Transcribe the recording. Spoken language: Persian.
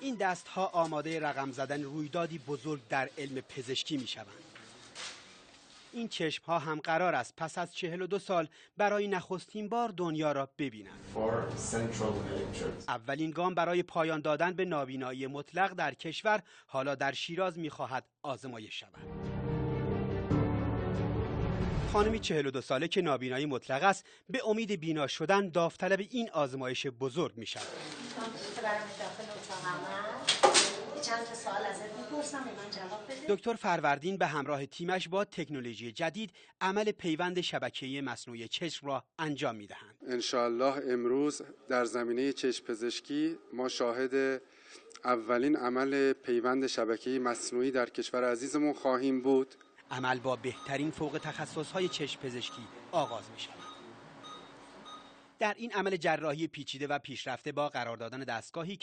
این دستها آماده رقم زدن رویدادی بزرگ در علم پزشکی می شوند. این چشمها هم قرار است پس از 42 سال برای نخستین بار دنیا را ببینند. اولین گام برای پایان دادن به نابینایی مطلق در کشور حالا در شیراز می‌خواهد آزمایش شود. خانمی 42 ساله که نابینایی مطلق است به امید بینا شدن داوطلب این آزمایش بزرگ می‌شود. چند سوال ازت می‌پرسم به من جواب بده. دکتر فروردین به همراه تیمش با تکنولوژی جدید عمل پیوند شبکه‌ای مصنوعی چشم را انجام می‌دهند. ان شاءالله امروز در زمینه چشم پزشکی ما شاهد اولین عمل پیوند شبکه‌ای مصنوعی در کشور عزیزمون خواهیم بود. عمل با بهترین فوق تخصص‌های چشم پزشکی آغاز می‌شود. در این عمل جراحی پیچیده و پیشرفته با قرار دادن دستگاهی